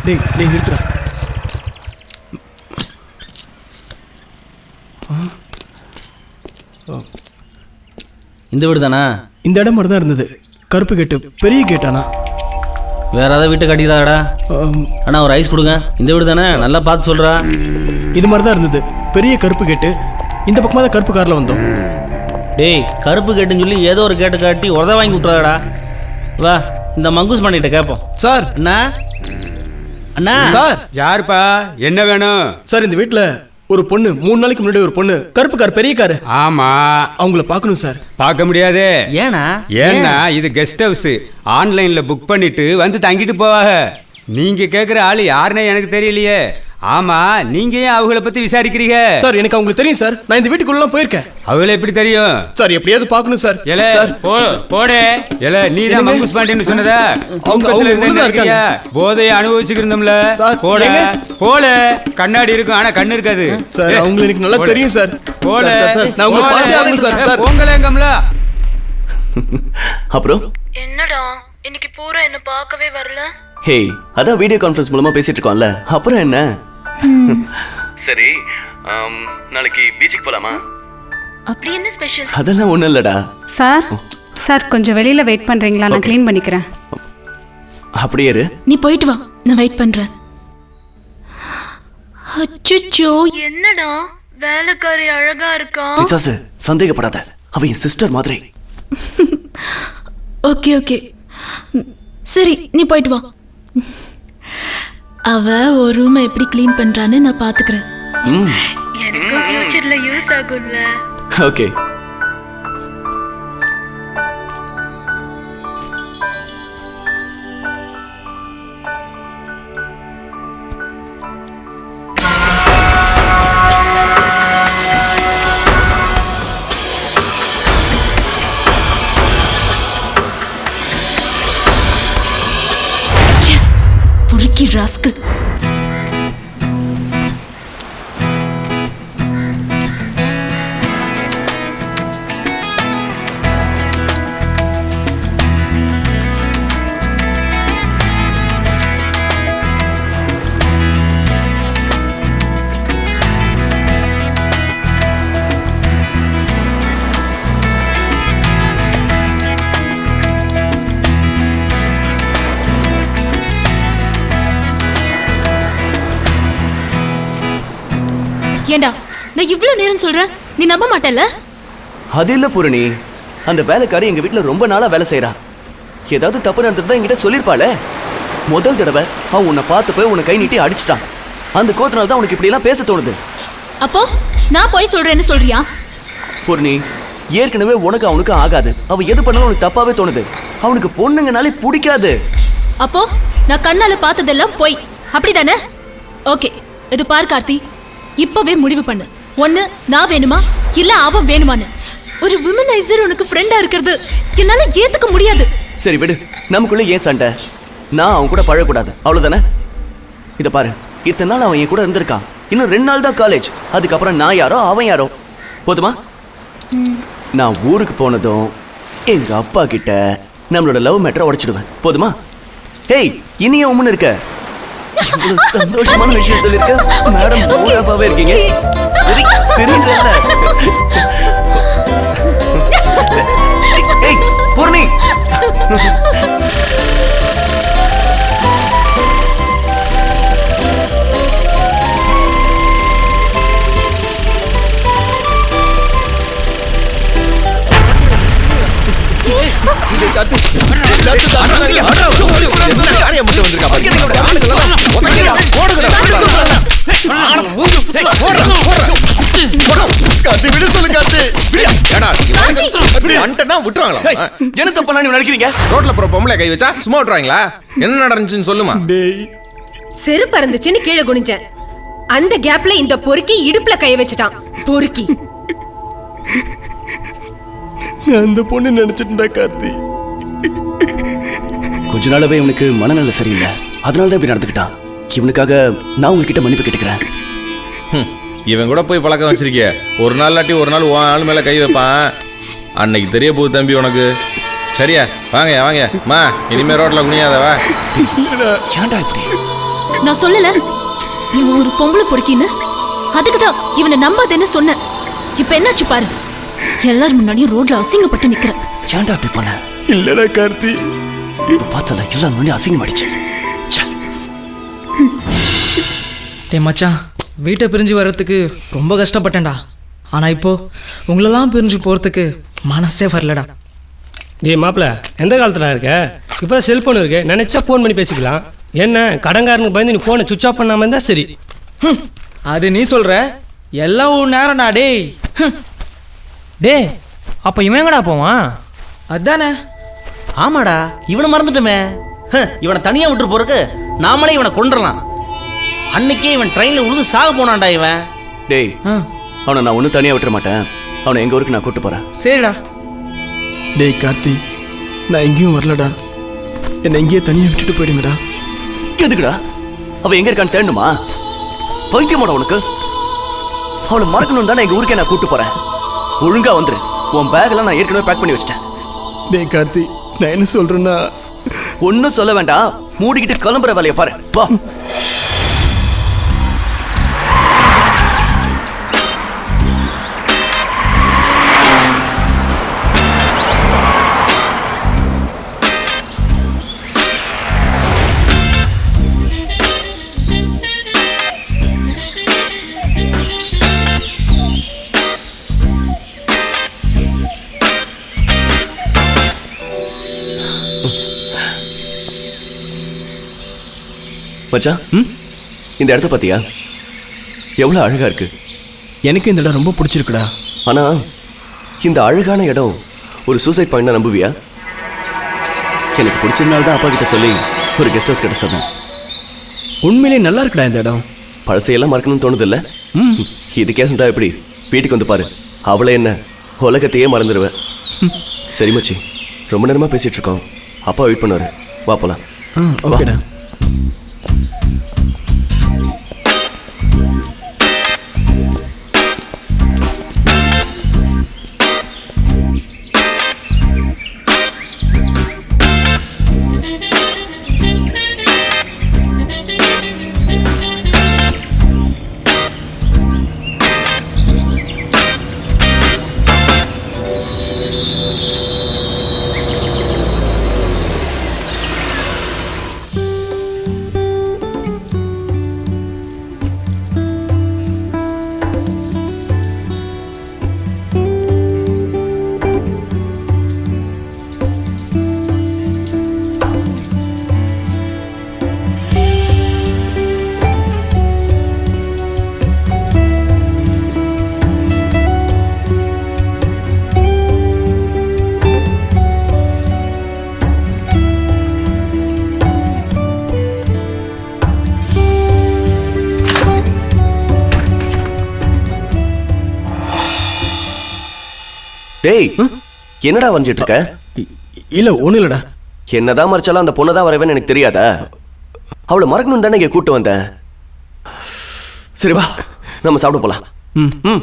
டேய் டேய் நிறுத்துறா. இந்த வீடு தானே? இந்த இடம் மாதிரி தான் இருந்தது. கருப்பு கேட்டு, பெரிய கேட்டானா? வேற ஏதாவது வீட்டை கட்டிக்கிறாடா? அண்ணா ஒரு ஐஸ் கொடுங்க. இந்த வீடு தானே? நல்லா பார்த்து சொல்கிறா. இது மாதிரி தான் இருந்தது, பெரிய கருப்பு கேட்டு. இந்த பக்கமாக தான் கருப்பு காரில் வந்தோம். டேய் கருப்பு கேட்டுன்னு சொல்லி ஏதோ ஒரு கேட்டு காட்டி உதவ வாங்கி விட்றாடா. வா இந்த மங்கூஸ் பண்ணிட்ட கேட்போம். சார். அண்ணா அண்ணா. சார். யாருப்பா, என்ன வேணும்? சார் இந்த வீட்டில் ஒரு பொண்ணு, 3 நாளைக்கு முன்னாடி ஒரு பொண்ணு, கருப்பு கார், பெரிய காரு. ஆமா, அவங்கள பார்க்கணும் சார். பார்க்க முடியாது. ஏன்னா? ஏன்னா இது கெஸ்ட் ஹவுஸ். ஆன்லைன்ல புக் பண்ணிட்டு வந்து தங்கிட்டு போவாங்க. நீங்க கேக்குற ஆளு யாருன்னு எனக்கு தெரியலையே. ஆமா, நீங்க ஏன் அவங்கள பத்தி விசாரிக்கிறீங்க? சார் எனக்கு அவங்களுக்கு தெரியும் சார். நான் இந்த வீட்டுக்குள்ளலாம் போயிருக்கேன். அவங்கள எப்படி தெரியும்? சார் எப்படியாவது பார்க்கணும் சார். எல சார் போடே. எல நீ தான் மங்கூஸ் பாண்டின்னு சொன்னதா? அவங்க இருக்காங்க. போதையை அனுபவிச்சுக்கிருந்தோம்ல. போட போல கண்ணாடி இருக்கும், ஆனா கண்ணு இருக்காது. சார் அவங்களுக்கு எனக்கு நல்லா தெரியும் சார். போல நான் உங்களை பார்த்தே ஆகணும் சார். சார் உங்களேங்கம்ல. அப்புறம் என்னடா இன்னைக்கு பூரா என்ன பார்க்கவே வரல? ஹே, அதான் வீடியோ கான்ஃபரன்ஸ் மூலமா பேசிட்டு இருக்கோம்ல, அப்புறம் என்ன? சரி, நாளைக்கு பீச்சுக்கு போலாமா? அப்படி என்ன ஸ்பெஷல்? அதெல்லாம் ஒண்ணும் இல்லடா. சார் கொஞ்சம் வெளியில வெயிட் பண்றீங்களா? நான் க்ளீன் பண்ணிக்கிறேன். அப்படியே இரு. நீ போயிட்டு வா, நான் வெயிட் பண்றேன். அச்சச்சோ, என்னடா வேலைக்காரி அழகா இருக்கா? பிசாசு, சந்தேகப்படாத, அவ என் சிஸ்டர் மாதிரி. ஓகே ஓகே, சரி நீ போயிட்டு வா. அவ ஒரு ரூமை எப்படி க்ளீன் பண்றான்னு நான் பாத்துக்கிறேன். எனக்கு ஃபியூச்சர்ல யூஸ் ஆகும்ல. ஓகே. புரிக்கி ராஸ்கல். ஏண்டா நான் இவ்வளவு நேரம் சொல்றேன், நீ நம்ப மாட்டல? அது இல்ல பூரணி, அந்த வேலைக்காரி எங்க வீட்டுல ரொம்ப நாளா வேலை செய்யறா. ஏதாவது தப்பு நடந்துட்டு என்கிட்ட சொல்லிருப்பாளே. முதல் தடவை அவன் உன்னை பார்த்து போய் உன்னை கை நீட்டி அடிச்சிட்டான். அந்த கோத்தினால தான் உனக்கு இப்படி எல்லாம் பேச தோணுது. அப்போ நான் போய் சொல்றேன்னு சொல்றியா? பூரணி, ஏற்கனவே உனக்கு அவனுக்கு ஆகாது. அவன் எது பண்ணாலும் உனக்கு தப்பாவே தோணுது. அவனுக்கு பொண்ணுங்கனாலே பிடிக்காது. அப்போ நான் கண்ணால பார்த்ததெல்லாம் போய் அப்படிதானே? ஓகே, இது பார் கார்த்தி, இப்பவே முடிவு பண்ணு. ஒண்ணு நான் வேணுமா இல்ல அவன் வேணுமான்னு. ஒரு விமனைசர் உனக்கு ஃப்ரெண்டா இருக்கிறது என்னால ஏத்துக்க முடியாது. சரி விடு, நமக்குள்ள ஏன் சண்டை? நான் அவன் கூட பழகக்கூடாது, அவ்வளவுதானே? இத பாரு, இத்தனை நாள் அவன் என் கூட இருந்திருக்கான். இன்னும் 2 நாள் தான் காலேஜ். அதுக்கப்புறம் நான் யாரோ அவன் யாரோ. போதுமா? நான் ஊருக்கு போனதும் எங்க அப்பா கிட்ட நம்மளோட லவ் மேட்டரை உடைச்சிடுவேன். போதுமா? ஹேய், இனியும் உம்முன்னு இருக்க. இவ்வளவு சந்தோஷமான விஷயம் சொல்லிருக்க. மேடம் மூலாபாவே இருக்கீங்க. சரி சரிங்கல்ல. ஏய் பூர்ணி, என்ன தப்பா நீங்க நினைக்கிறீங்க? ரோட்ல போற பொம்பளை கை வச்சா சும்மா விட்டுறாங்களா? என்ன நடந்துச்சுன்னு சொல்லுமா. செருப்பு பறந்துச்சுன்னு கீழே குனிஞ்சேன். அந்த கேப்ல இந்த பொறுக்கி இடுப்புல கை வச்சுட்டான். பொறுக்கி நான் அந்த பொண்ணு நினைச்சிட்டா கார்த்தி. கொஞ்ச நாளாவே இவனுக்கு மனநல சரியில்லை. அதனாலதான் இப்படி நடந்துக்கிட்டான். இவனுக்காக நான் உங்ககிட்ட மன்னிப்பு கேட்டுக்கிறேன். இவன் கூட போய் பழக்கம் வச்சிருக்கிய. ஒரு நாள் இல்லாட்டி ஒரு நாள் உன் ஆள் மேல கை வைப்பான். அன்னைக்கு தெரிய போகுது தம்பி உனக்கு. சரியா? வாங்க வாங்க மா, இனிமே ரோட்ல குனியாதவா. ஏன்டா இப்படி? நான் சொல்லல இவன் ஒரு பொம்பளை பொறுக்கின்னு. அதுக்குதான் இவனை நம்பாதேன்னு சொன்னேன். இப்ப என்னாச்சு பாரு, எல்லாரும் முன்னாடியும் ரோட்ல அசிங்கப்பட்டு நிக்கிற. ஏன்டா அப்படி பண்ண? இல்லடா கார்த்தி, இப்ப பார்த்தல எல்லாரும் முன்னாடி அசிங்கமாயிடுச்சு. டேய் மச்சான், வீட்டை பிரிஞ்சு வர்றதுக்கு ரொம்ப கஷ்டப்பட்டேன்டா. ஆனால் இப்போ உங்களெல்லாம் பிரிஞ்சு போகிறதுக்கு மனசே வரலடா. டேய் மாப்பிள்ள, எந்த காலத்தில் இருக்க? இப்போ செல்ஃபோன் இருக்கு, நினச்சா ஃபோன் பண்ணி பேசிக்கலாம். என்ன கடன்காரனுக்கு பயந்து நீ ஃபோனை சுவிச் ஆஃப் பண்ணாமல் இருந்தால் சரி. அது நீ சொல்கிற, எல்லாம் ஒரு நேரம்டா டேய். டேய், அப்போ இவன் எங்கடா போவான்? அதானே. ஆமாடா, இவனை மறந்துட்டோமே. இவனை தனியாக விட்டு போறதுக்கு நாமளே இவனை கொண்டுடலாம். அன்னைக்கே இவன் ட்ரெயினில் உழுது சாக போனான்டா இவன். டேய், அவனை நான் ஒன்றும் தனியாக விட்டுற மாட்டேன். அவனை எங்கள் ஊருக்கு நான் கூப்பிட்டு போகிறேன். சரிடா. டேய் கார்த்தி, நான் எங்கேயும் வரலடா. என்னை எங்கேயே தனியாக விட்டுட்டு போயிடுங்கடா. எதுக்குடா? அவள் எங்கே இருக்கான்னு தேடணுமா? வைத்தியமாடா உனக்கு? அவளை மறக்கணும் தானே எங்கள் ஊருக்கே நான் கூப்பிட்டு போகிறேன். ஒழுங்காக வந்துரு. உன் பேக்கெல்லாம் நான் ஏற்கனவே பேக் பண்ணி வச்சிட்டேன். டேய் கார்த்தி, நான் என்ன சொல்கிறேன்னா, ஒன்றும் சொல்ல வேண்டாம், மூடிக்கிட்டு கிளம்புற வேலையை பாரு. வா. மச்சான், இந்த இடத்த பார்த்தியா? எவ்வளோ அழகா இருக்கு. எனக்கு இந்த இடம் ரொம்ப பிடிச்சிருக்குடா. ஆனா இந்த அழகான இடம் ஒரு சூசைட் பாயிண்ட் நம்புவியா? எனக்கு பிடிச்சதுனால தான் அப்பா கிட்ட சொல்லி ஒரு கெஸ்ட் ஹவுஸ் கிட்ட சொன்னேன். உண்மையிலே நல்லா இருக்குடா இந்த இடம். பழசையெல்லாம் மறக்கணும்னு தோணுது இல்லை? இதுக்கே இருந்தா எப்படி? வீட்டுக்கு வந்து பாரு, அவளை என்ன உலகத்தையே மறந்துடுவேன். சரி மச்சி, ரொம்ப நேரமா பேசிட்டு இருக்கோம். அப்பா வெயிட் பண்ணுவாரு, வா போலாம். ஓகேடா. டேய், என்னடா வஞ்சிட்டு இருக்க? இல்ல ஒண்ணு இல்லடா. என்னதான் மறைச்சாலும் அந்த பொண்ணை தான் வரவேன்னு எனக்கு தெரியாதா? அவளை மறக்கணும் தானே இங்கே கூப்பிட்டு வந்தேன். சரி வா, நம்ம சாப்பிட போலாம். ம்.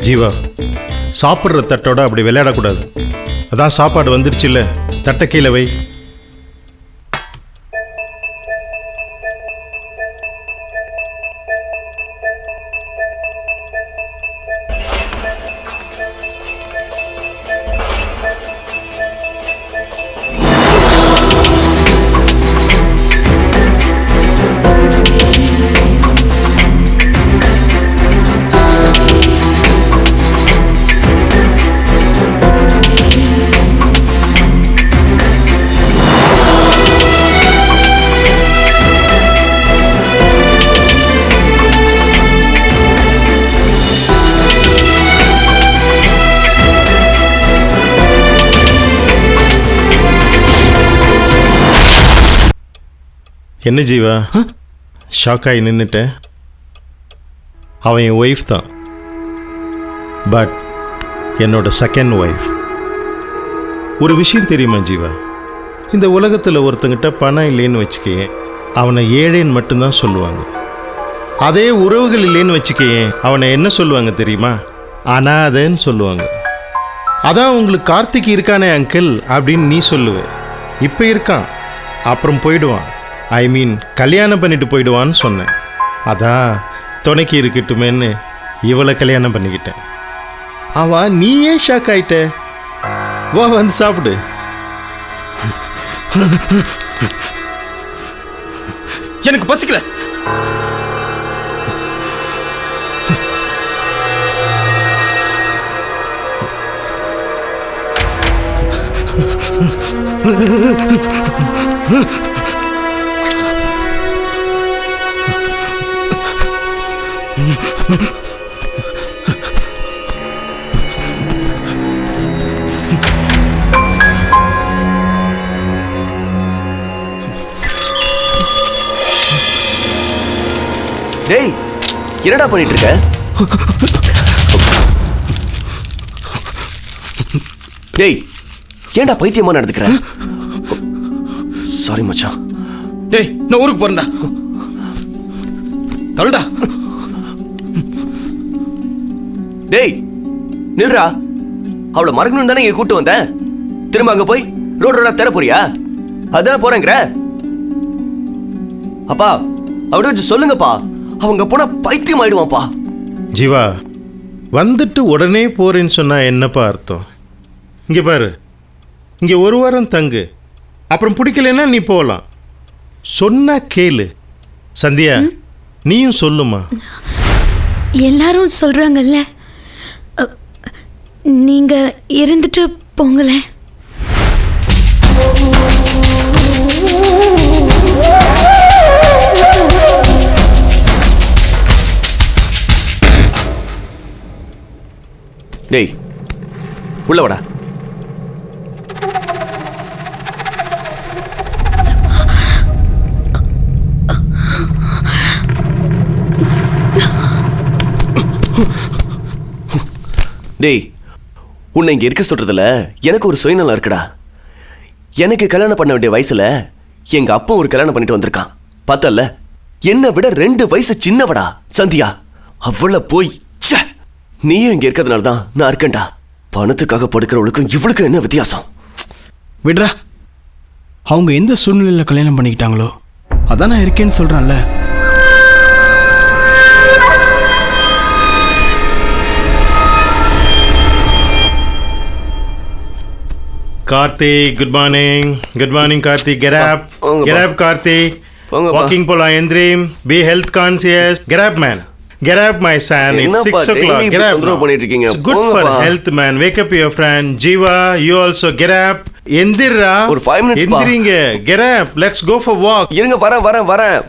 ஜீவா, சாப்பிட்ற தட்டோட அப்படி விளையாடக்கூடாது. அதான் சாப்பாடு வந்துடுச்சு இல்லை, தட்டை கீழே வை. என்ன ஜீவா, ஷாக்காகி நின்றுட்டேன். அவன் என் ஒய்ஃப் தான், பட் என்னோட செகண்ட் ஒய்ஃப். ஒரு விஷயம் தெரியுமா ஜீவா, இந்த உலகத்தில் ஒருத்தங்கிட்ட பணம் இல்லைன்னு வச்சுக்கே, அவனை ஏழைன்னு மட்டும்தான் சொல்லுவாங்க. அதே உறவுகள் இல்லைன்னு வச்சுக்கேன், அவனை என்ன சொல்லுவாங்க தெரியுமா? அனாதைன்னு சொல்லுவாங்க. அதான் உங்களுக்கு கார்த்திக் இருக்கானே அங்கிள் அப்படின்னு நீ சொல்லுவ. இப்போ இருக்கான், அப்புறம் போயிடுவான். ஐ மீன் கல்யாணம் பண்ணிட்டு போயிடுவான்னு சொன்னேன். அதான் துணைக்கு இருக்கட்டுமேன்னு இவளை கல்யாணம் பண்ணிக்கிட்டேன். அவன் நீ ஏன் ஷாக் ஆயிட்ட? வா வந்து சாப்பிடு. எனக்கு பசிக்கல. டேய், என்னடா பண்ணிட்டு இருக்க? டேய், ஏன்டா பைத்தியமா நடந்துக்கிற? சாரி மச்சான். டேய், நான் ஊருக்கு போறேன்டா. தள்ளுடா. டேய் நில்றா. அவளை மறக்கணும் தானே இங்க கூட்டு வந்தேன். திரும்ப அங்க போய் ரோடோட தர போறியா? அதான் போறேங்கிற. அப்பா அவட வச்சு சொல்லுங்கப்பா, அவங்க போனா பைத்தியம் ஆயிடுவான்ப்பா. ஜீவா, வந்துட்டு உடனே போறேன்னு சொன்னா என்னப்பா அர்த்தம்? இங்கே பாரு, இங்கே ஒரு வாரம் தங்கு, அப்புறம் பிடிக்கலன்னா நீ போகலாம். சொன்னா கேளு. சந்தியா, நீயும் சொல்லுமா. எல்லாரும் சொல்றாங்கல்ல, நீங்க இருந்துட்டு போங்களேன். டேய் உள்ள வாடா. டேய், உன்னை இங்க இருக்க சொல்றதுல எனக்கு ஒரு சுயநலம் இருக்குடா. எனக்கு கல்யாணம் பண்ண வேண்டிய வயசுல எங்க அப்பா ஒரு கல்யாணம் பண்ணிட்டு வந்திருக்கான். பார்த்தல்ல, என்னை விட 2 வயசு சின்னவடா சந்தியா. அவளை போய் நீயும் இங்க இருக்கிறதுனால தான் நான் இருக்கேன்டா. பணத்துக்காக படுக்கிறவளுக்கும் இவளுக்கும் என்ன வித்தியாசம்? விடுறா, அவங்க எந்த சூழ்நிலையில் கல்யாணம் பண்ணிக்கிட்டாங்களோ அதான் நான் இருக்கேன்னு சொல்றான்ல. Karthik, good morning. Good morning, Karthik. Get up. Get up, Karthik. Walking pola endrim. Be health conscious. Get up, man. Get up, my son. It's 6 o'clock. Get up. It's good for health, man. Wake up your friend. Jiva, you also get up. Endirra. ஒரு 5 minutes பா. எந்திரிங்க. Get up. Let's go for walk. இருங்க, வரேன்.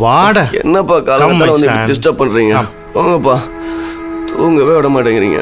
வாடா. என்னப்பா காலையில வந்து disturb பண்றீங்க? போங்கப்பா, தூங்கவே விட மாட்டேங்கிறீங்க.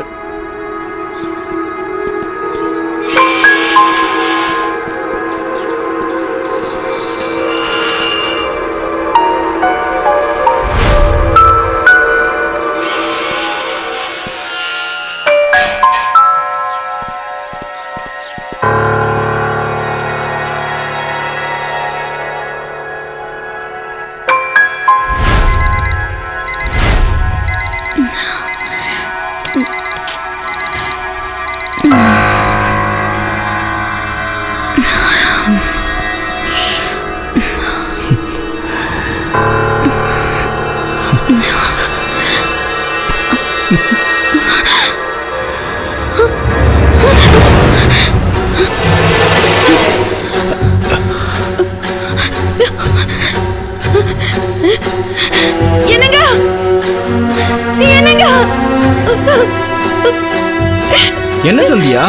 என்ன சந்தியா,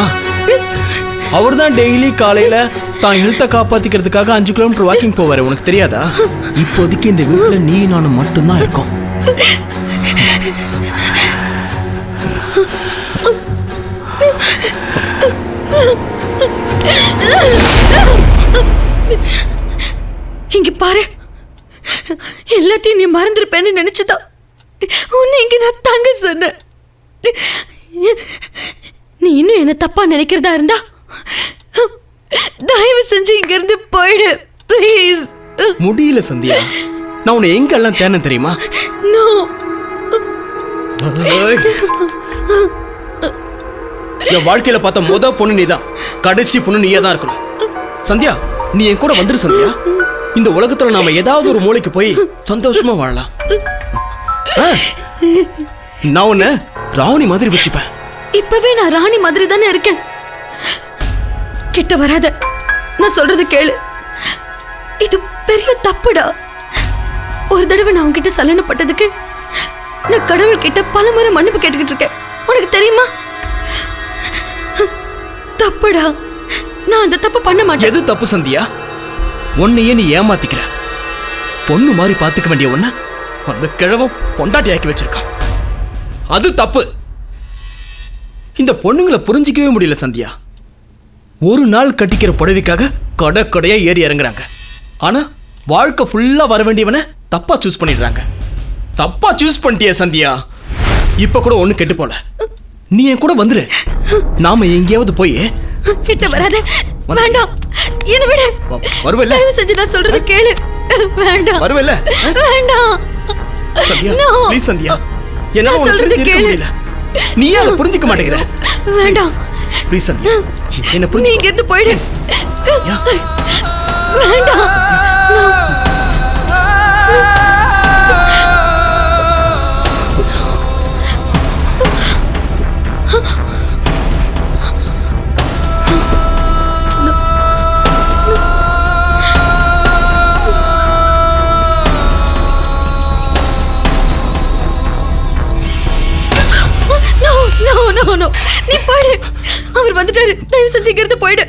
அவர் தான் டெய்லி காலையில தான் ஹெல்த்தை காப்பாத்திக்கிறதுக்காக 5 கிலோமீட்டர் வாக்கிங் போவாரு. உனக்கு தெரியாதா? இப்போதைக்கு இந்த வீட்டுல நீ நானும் மட்டும்தான் இருக்கோம். இங்க பாரு, எல்லாத்தையும் நீ மறந்துருப்பேன்னு நினைச்சுதான் உன்னை இங்க நான் தங்க சொன்னேன். நீ இன்னும் என்ன தப்பா நினைக்கிறதா இருந்தா தயவு செஞ்சு இங்க இருந்து போயிடு ப்ளீஸ். முடியல சந்தியா, நான் உன்னை எங்கெல்லாம் தேனேன் தெரியுமா? நோ. ஏய். என் வாழ்க்கையில பார்த்த முத பொண்ணு நீதான், கடைசி பொண்ணு நீயே தான் இருக்கணும். சந்தியா, நீ என் கூட வந்துரு சந்தியா. இந்த உலகத்துல நாம ஏதாவது ஒரு மூலைக்கு போய் சந்தோஷமா வாழலாம். நான் உன்னை ராணி மாதிரி வச்சுப்பேன். இப்பவே நான் ராணி மாதிரி தானே இருக்கேன். கிட்ட வராத, நான் சொல்றது கேளு. இது பெரிய தப்புடா. ஒரு தடவை நான் உன்கிட்ட சலனப்பட்டதுக்கு நான் கடவுள் கிட்ட பலமுறை மன்னிப்பு கேட்டுக்கிட்டு இருக்கேன். உனக்கு தெரியுமா? தப்புடா. நான் அந்த தப்பு பண்ண மாட்டேன். எது தப்பு சந்தியா? உன்னையே நீ ஏமாத்திக்கிற. பொண்ணு மாதிரி பாத்துக்க வேண்டிய உன்னை அந்த கிழவன் பொண்டாட்டி ஆக்கி வச்சிருக்கான். அது தப்பு. இந்த பொண்ணுங்களை புரிஞ்சிக்கவே முடியல சந்தியா. ஒரு நாள் கட்டிக்கிற புடவைக்காக கடை கடையா ஏறி இறங்குறாங்க. ஆனா வாழ்க்கை ஃபுல்லா வர வேண்டியவனை தப்பா சூஸ் பண்ணிடுறாங்க. தப்பா சூஸ் பண்ணிட்டிய சந்தியா. இப்ப கூட ஒண்ணு கெட்டு போல. நீ என் கூட வந்துரு. நாம எங்கேயாவது போய். கிட்ட வராத. வேண்டாம், என்ன விட. வருவல்ல? தயவு செஞ்சு நான் சொல்றது கேளு. வேண்டாம். வருவல்ல? வேண்டாம். சந்தியா, No. ப்ளீஸ் சந்தியா. என்னால நான் சொல்றது உனக்கு கேளு. முடியல. நீ அதை புரிஞ்சிக்க மாட்டேங்கிற. வேண்டாம். ப்ளீஸ் சந்தியா, என்ன புரிஞ்சு. நீ இங்கிருந்து போயிடு. சந்தியா. வேண்டாம். No. நீ போயிடு. அவர் வந்துட்டாரு. தயவு செஞ்சு இங்கிருந்து போயிடு.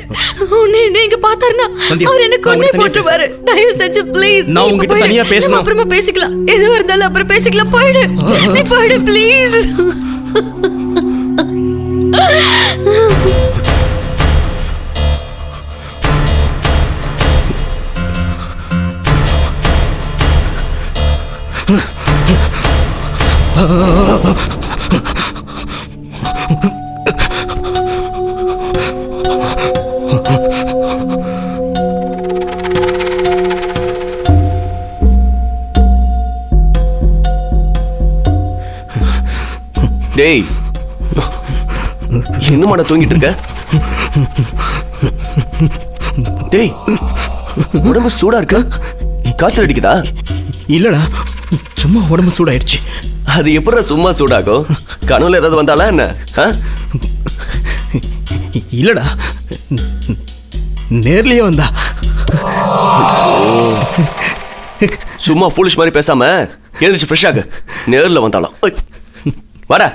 உன்னை இங்க பார்த்தாருன்னா அவர் என்ன கொன்னே போட்டுருவாரு. தயவு செஞ்சு ப்ளீஸ். நான் உங்ககிட்ட தனியா பேசணும். அப்புறமா பேசிக்கலாம். எதுவா இருந்தாலும் அப்புறம் பேசிக்கலாம். போயிடு. நீ போயிடு ப்ளீஸ். டேய், இன்னுமாடா தூங்கிட்டு இருக்க? டேய், உடம்பு சூடா இருக்க? காய்ச்சல் அடிக்குதா? இல்லடா, சும்மா உடம்பு சூடாயிருச்சு. அது எப்படா சும்மா சூடாகும்? கனவுல ஏதாவது வந்தாலா என்ன? இல்லடா, நேர்லயே வந்தா. சும்மா ஃபூலிஷ் மாதிரி பேசாம எழுந்திரிச்சு ஃப்ரெஷ் ஆகு. நேர்ல வந்தாலும் வர.